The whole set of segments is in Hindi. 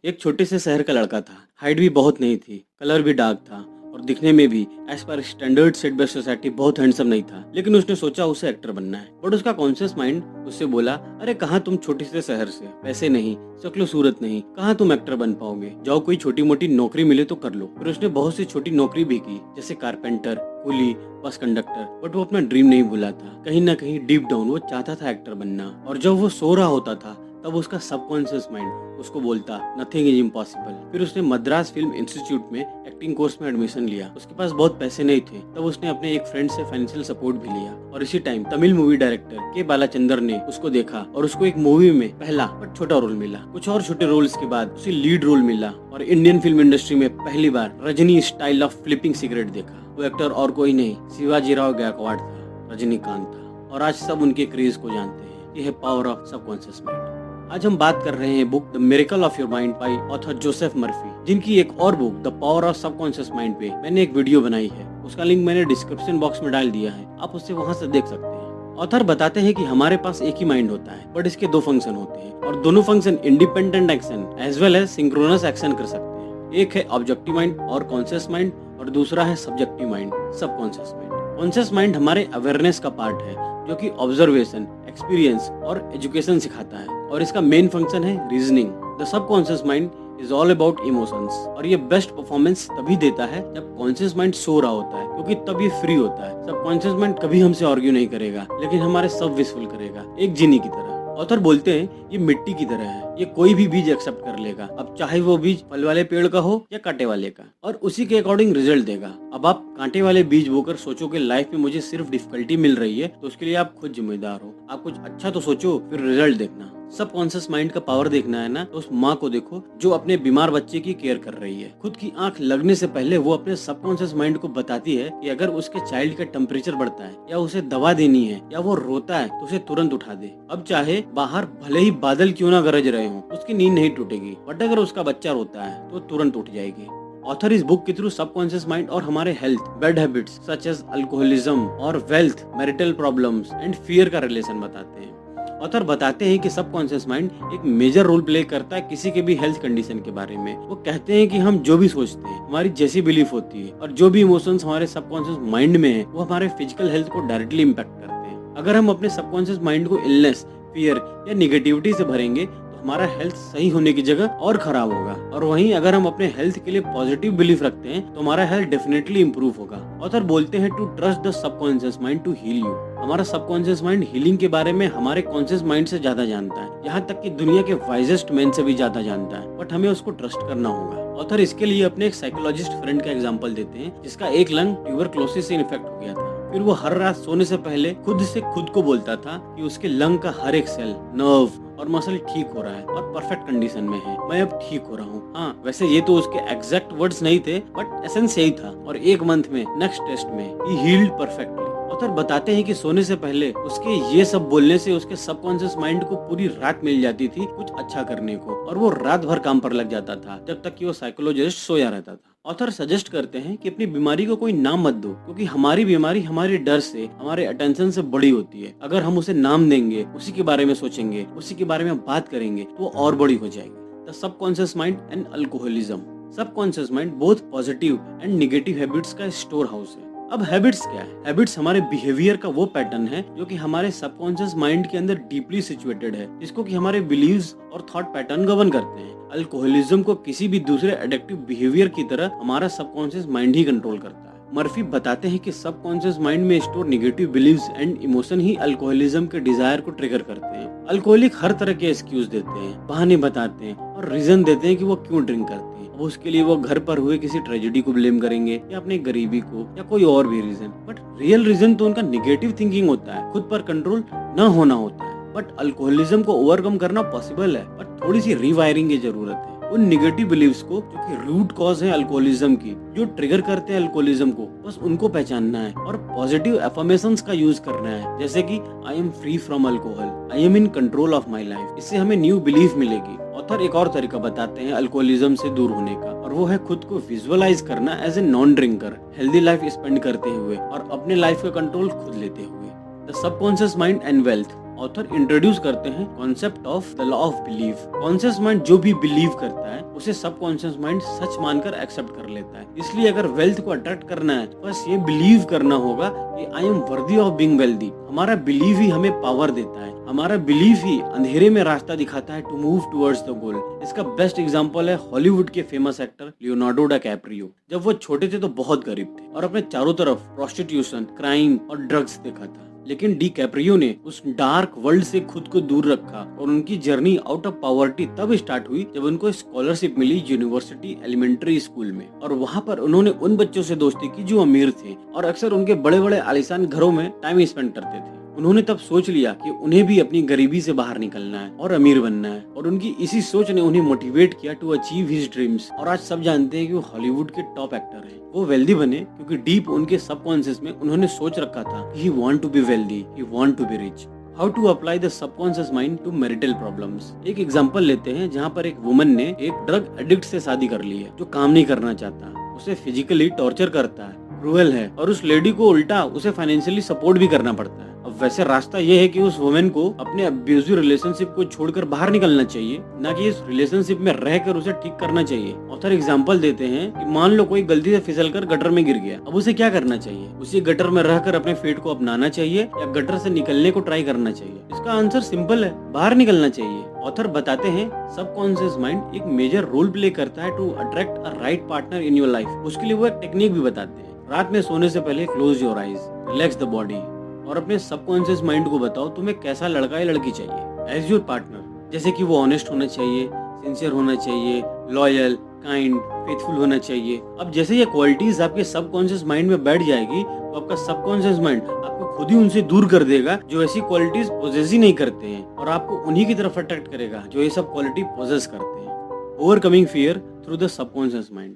एक छोटे से शहर का लड़का था। हाइट भी बहुत नहीं थी, कलर भी डार्क था और दिखने में भी as per standard set by society बहुत हैंडसम नहीं था। लेकिन उसने सोचा उसे एक्टर बनना है। बट उसका कॉन्शियस माइंड उससे बोला, अरे कहाँ तुम छोटे से शहर से, पैसे नहीं, शक्लो सूरत नहीं, कहाँ तुम एक्टर बन पाओगे। जाओ कोई छोटी मोटी नौकरी मिले तो कर लो। फिर उसने बहुत सी छोटी नौकरी भी की, जैसे carpenter, Quli, bus conductor. But वो अपना ड्रीम नहीं भूला था। कहीं ना कहीं डीप डाउन वो चाहता था एक्टर बनना। और जब वो सो रहा होता था तब उसका सबकॉन्शियस माइंड उसको बोलता, नथिंग इज इम्पॉसिबल। फिर उसने मद्रास फिल्म इंस्टीट्यूट में एक्टिंग कोर्स में एडमिशन लिया। उसके पास बहुत पैसे नहीं थे, तब उसने अपने एक फ्रेंड से फाइनेंशियल सपोर्ट भी लिया। और इसी टाइम तमिल मूवी डायरेक्टर के बालाचंदर ने उसको देखा और उसको एक मूवी में पहला बट छोटा रोल मिला। कुछ और छोटे रोल्स के बाद उसे लीड रोल मिला और इंडियन फिल्म इंडस्ट्री में पहली बार Rajni style of flipping cigarette देखा। वो एक्टर और कोई नहीं, शिवाजी राव गायकवाड़ था, रजनीकांत था। और आज सब उनके क्रेज को जानते हैं। यह है पावर ऑफ सबकॉन्शियस माइंड। आज हम बात कर रहे हैं book the miracle of your mind by author Joseph Murphy, जिनकी एक और book the power of subconscious mind पे मैंने एक वीडियो बनाई है। उसका लिंक मैंने डिस्क्रिप्शन बॉक्स में डाल दिया है, आप उससे वहां से देख सकते हैं। ऑथर बताते हैं कि हमारे पास एक ही माइंड होता है, बट इसके दो फंक्शन होते हैं और दोनों function independent action as well as synchronous action कर सकते हैं। एक है ऑब्जेक्टिव माइंड और कॉन्शियस माइंड और दूसरा है subjective mind, subconscious mind. Conscious mind हमारे अवेयरनेस का पार्ट है, जो कि ऑब्जर्वेशन, एक्सपीरियंस और एजुकेशन सिखाता है और इसका मेन फंक्शन है reasoning. The subconscious mind is all about emotions और ये बेस्ट परफॉर्मेंस तभी देता है जब कॉन्शियस माइंड सो रहा होता है, क्योंकि तब ये फ्री होता है। सबकॉन्शियस माइंड कभी हमसे आर्ग्यू नहीं करेगा, लेकिन हमारे सब विशफुल करेगा, एक जीनी की तरह। ऑथर बोलते हैं ये मिट्टी की तरह है, ये कोई भी बीज एक्सेप्ट कर लेगा, अब चाहे वो बीज फल वाले पेड़ का हो या कांटे वाले का, और उसी के अकॉर्डिंग रिजल्ट देगा। अब आप कांटे वाले बीज बोकर सोचो कि लाइफ में मुझे सिर्फ डिफिकल्टी मिल रही है, तो उसके लिए आप खुद जिम्मेदार हो। आप कुछ अच्छा तो सोचो, फिर रिजल्ट देखना। सबकॉन्शियस माइंड का पावर देखना है ना, तो उस माँ को देखो जो अपने बीमार बच्चे की केयर कर रही है। खुद की आंख लगने से पहले वो अपने सबकॉन्शियस माइंड को बताती है कि अगर उसके चाइल्ड का टेम्परेचर बढ़ता है या उसे दवा देनी है या वो रोता है तो उसे तुरंत उठा दे। अब चाहे बाहर भले ही बादल क्यों ना गरज रहे हो, उसकी नींद नहीं टूटेगी, बट अगर उसका बच्चा रोता है तो तुरंत उठ जाएगी। ऑथर इस बुक के थ्रू सबकॉन्शियस माइंड और हमारे health, bad habits such as alcoholism और wealth, marital problems and fear का रिलेशन बताते हैं। ऑथर बताते हैं कि सबकॉन्शियस माइंड एक मेजर रोल प्ले करता है किसी के भी हेल्थ कंडीशन के बारे में। वो कहते हैं कि हम जो भी सोचते हैं हमारी जैसी बिलीफ होती है और जो भी इमोशंस हमारे सबकॉन्शियस माइंड में है वो हमारे फिजिकल हेल्थ को डायरेक्टली इम्पैक्ट करते हैं। अगर हम अपने सबकॉन्शियस माइंड को इलनेस, फियर या निगेटिविटी से भरेंगे हमारा हेल्थ सही होने की जगह और खराब होगा। और वहीं अगर हम अपने हेल्थ के लिए पॉजिटिव बिलीफ रखते हैं तो हमारा हेल्थ डेफिनेटली इंप्रूव होगा। ऑथर बोलते हैं to trust the subconscious mind to heal you. हमारा सबकॉन्शियस माइंड हीलिंग के बारे में हमारे कॉन्शियस माइंड से ज्यादा जानता है, यहाँ तक कि दुनिया के वाइजेस्ट मैन से भी ज्यादा जानता है, बट हमें उसको ट्रस्ट करना होगा। ऑथर इसके लिए अपने एक साइकोलॉजिस्ट फ्रेंड का एग्जांपल देते हैं, जिसका एक लंग ट्यूबरक्लोसिस से इन्फेक्ट हो गया था। फिर वो हर रात सोने से पहले खुद से खुद को बोलता था कि उसके लंग का हर एक सेल, नर्व और मसल ठीक हो रहा है और परफेक्ट कंडीशन में है, मैं अब ठीक हो रहा हूँ। हाँ, वैसे ये तो उसके एग्जैक्ट वर्ड्स नहीं थे, बट एसेंस यही था। और एक मंथ में, नेक्स्ट टेस्ट में, ही हील्ड परफेक्टली। ऑथर बताते हैं कि सोने से पहले उसके ये सब बोलने से उसके सबकॉन्शियस माइंड को पूरी रात मिल जाती थी कुछ अच्छा करने को, और वो रात भर काम पर लग जाता था जब तक कि वो साइकोलॉजिस्ट सोया रहता था। ऑथर सजेस्ट करते हैं कि अपनी बीमारी को कोई नाम मत दो, क्योंकि हमारी बीमारी हमारे डर से, हमारे अटेंशन से बड़ी होती है। अगर हम उसे नाम देंगे, उसी के बारे में सोचेंगे, उसी के बारे में बात करेंगे तो वो और बड़ी हो जाएगी। The subconscious mind and alcoholism. Subconscious mind both positive and negative habits का स्टोर हाउस है। अब हैबिट्स क्या है? हैबिट्स हमारे बिहेवियर का वो पैटर्न है जो कि हमारे सबकॉन्शियस माइंड के अंदर डीपली सिचुएटेड है, जिसको कि हमारे बिलीव्स और थॉट पैटर्न गवर्न करते हैं। अल्कोहलिज्म को किसी भी दूसरे एडिक्टिव बिहेवियर की तरह हमारा सबकॉन्शियस माइंड ही कंट्रोल करता है। मर्फी बताते हैं कि सबकॉन्शियस माइंड में store negative believes and emotion ही अल्कोहलिज्म के डिजायर को ट्रिगर करते हैं। अल्कोहलिक हर तरह के एक्सक्यूज देते हैं, बहाने बताते हैं और रीजन देते हैं कि वो क्यों ड्रिंक करते हैं। अब उसके लिए वो घर पर हुए किसी ट्रेजेडी को ब्लेम करेंगे या अपने गरीबी को या कोई और भी रीजन, बट रियल रीजन तो उनका नेगेटिव थिंकिंग होता है, खुद पर कंट्रोल न होना होता है। बट अल्कोहलिज्म को ओवरकम करना पॉसिबल है, बट थोड़ी सी रीवायरिंग की जरूरत है। उन नेगेटिव बिलीव्स को जो कि रूट कॉज है अल्कोहलिज्म की, जो ट्रिगर करते हैं अल्कोहलिज्म को, बस उनको पहचानना है और पॉजिटिव अफर्मेशंस का यूज करना है, जैसे कि I am free from alcohol, I am in control of my life. इससे हमें न्यू बिलीफ मिलेगी। ऑथर एक और तरीका बताते हैं अल्कोहलिज्म से दूर होने का, और वो है खुद को विजुअलाइज करना as a non drinker, healthy life spend करते हुए और अपने लाइफ का कंट्रोल खुद लेते हुए। The subconscious mind and wealth. Author introduce करते हैं concept of the law of belief. Conscious mind जो भी बिलीव करता है उसे सबकॉन्शियस माइंड सच मानकर एक्सेप्ट कर लेता है। इसलिए अगर वेल्थ को अट्रैक्ट करना है बस ये बिलीव करना होगा कि I am worthy of being wealthy. हमारा बिलीव ही हमें पावर देता है, हमारा बिलीव ही अंधेरे में रास्ता दिखाता है to move towards the goal. इसका बेस्ट एग्जांपल है हॉलीवुड के फेमस एक्टर लियोनार्डो डिकैप्रियो। जब वो छोटे थे तो बहुत गरीब थे और अपने चारों तरफ प्रोस्टिट्यूशन, क्राइम और ड्रग्स देखा था, लेकिन डिकैप्रियो ने उस डार्क वर्ल्ड से खुद को दूर रखा और उनकी जर्नी आउट ऑफ पॉवर्टी तब स्टार्ट हुई जब उनको स्कॉलरशिप मिली यूनिवर्सिटी एलिमेंट्री स्कूल में। और वहाँ पर उन्होंने उन बच्चों से दोस्ती की जो अमीर थे और अक्सर उनके बड़े बड़े आलीशान घरों में टाइम स्पेंड करते थे। उन्होंने तब सोच लिया कि उन्हें भी अपनी गरीबी से बाहर निकलना है और अमीर बनना है, और उनकी इसी सोच ने उन्हें मोटिवेट किया टू अचीव हिज ड्रीम्स। और आज सब जानते हैं कि वो हॉलीवुड के टॉप एक्टर हैं। वो वेल्दी बने क्योंकि डीप उनके सबकॉन्शियस में उन्होंने सोच रखा था कि he want to be wealthy, he want to be rich. How to apply the subconscious mind to marital problems. एक एग्जांपल लेते हैं जहाँ पर एक वुमन ने एक ड्रग एडिक्ट से शादी कर ली है जो काम नहीं करना चाहता, उसे फिजिकली टॉर्चर करता है, क्रूएल है, और उस लेडी को उल्टा उसे फाइनेंशियली सपोर्ट भी करना पड़ता है। अब वैसे रास्ता ये है कि उस वुमेन को अपने अब्यूजिव रिलेशनशिप को छोड़कर बाहर निकलना चाहिए, ना कि इस रिलेशनशिप में रहकर उसे ठीक करना चाहिए। ऑथर एग्जांपल देते हैं कि मान लो कोई गलती से फिसलकर गटर में गिर गया, अब उसे क्या करना चाहिए? उसे गटर में रहकर अपने फेट को अपनाना चाहिए या गटर से निकलने को ट्राई करना चाहिए? इसका आंसर सिंपल है, बाहर निकलना चाहिए। ऑथर बताते हैं सबकॉन्शियस माइंड एक मेजर रोल प्ले करता है to attract a right partner in your life. उसके लिए वो एक टेक्निक भी बताते हैं। रात में सोने से पहले close your eyes, relax the body और अपने सबकॉन्शियस माइंड को बताओ तुम्हें कैसा लड़का या लड़की चाहिए एज योर पार्टनर। जैसे कि वो ऑनेस्ट होना चाहिए, सिंसियर होना चाहिए, लॉयल, काइंड, फेथफुल होना चाहिए। अब जैसे ये क्वालिटीज आपके सबकॉन्शियस माइंड में बैठ जाएगी तो आपका सबकॉन्शियस माइंड आपको खुद ही उनसे दूर कर देगा जो ऐसी क्वालिटीज पोजेस ही नहीं करते हैं, और आपको उन्हीं की तरफ अट्रैक्ट करेगा जो ये सब क्वालिटी पोजेस करते हैं। Overcoming fear through the subconscious mind.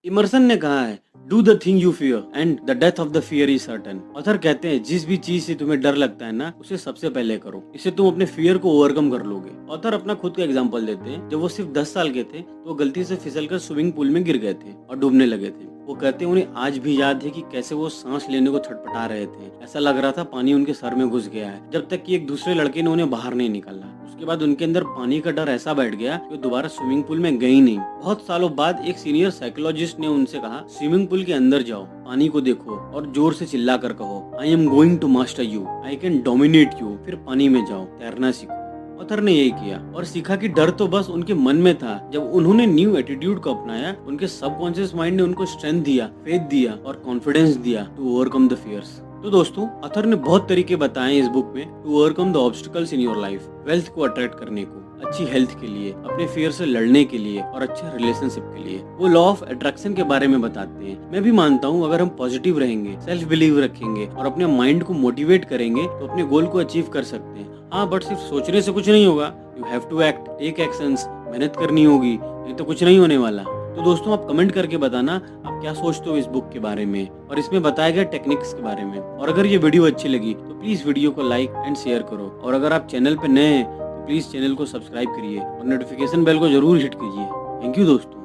Emerson ने कहा है do the thing you fear and the death of the fear is certain. Author कहते हैं जिस भी चीज से तुम्हें डर लगता है ना उसे सबसे पहले करो, इससे तुम अपने फियर को ओवरकम कर लोगे। ऑथर अपना खुद का एग्जांपल देते हैं। जब वो सिर्फ 10 साल के थे तो वो गलती से फिसलकर स्विमिंग पूल में गिर गए थे और डूबने लगे थे। वो कहते हैं उन्हें आज भी याद है कि कैसे वो सांस लेने को छटपटा रहे थे, ऐसा लग रहा था पानी उनके सर में घुस गया है, जब तक कि एक दूसरे लड़के ने उन्हें बाहर नहीं निकाला। उसके बाद उनके अंदर पानी का डर ऐसा बैठ गया कि वो दोबारा स्विमिंग पूल में गई नहीं। बहुत सालों बाद एक सीनियर साइकोलॉजिस्ट ने उनसे कहा स्विमिंग पूल के अंदर जाओ, पानी को देखो और जोर से चिल्ला कर कहो I am going to master you, I can dominate you. फिर पानी में जाओ, तैरना सीखो। ऑथर ने यही किया और सीखा कि डर तो बस उनके मन में था। जब उन्होंने न्यू एटीट्यूड को अपनाया उनके सबकॉन्शियस माइंड ने उनको स्ट्रेंथ दिया, फेथ दिया और कॉन्फिडेंस दिया टू ओवरकम द फियर्स। तो दोस्तों ऑथर ने बहुत तरीके बताए इस बुक में to overcome the obstacles in your life. Wealth को अट्रैक्ट करने को, अच्छी हेल्थ के लिए, अपने फियर से लड़ने के लिए और अच्छे रिलेशनशिप के लिए। वो लॉ ऑफ अट्रैक्शन के बारे में बताते हैं। मैं भी मानता हूँ अगर हम पॉजिटिव रहेंगे, सेल्फ बिलीव रखेंगे और अपने माइंड को मोटिवेट करेंगे तो अपने गोल को अचीव कर सकते हैं। हाँ, बट सिर्फ सोचने से कुछ नहीं होगा। You have to act, take actions, मेहनत करनी होगी, नहीं तो कुछ नहीं होने वाला। तो दोस्तों आप कमेंट करके बताना आप क्या सोचते हो इस बुक के बारे में और इसमें बताए गए टेक्निक्स के बारे में। और अगर ये वीडियो अच्छी लगी तो प्लीज वीडियो को लाइक एंड शेयर करो, और अगर आप चैनल पे नए हैं तो प्लीज चैनल को सब्सक्राइब करिए और नोटिफिकेशन बेल को जरूर हिट कीजिए। थैंक यू दोस्तों।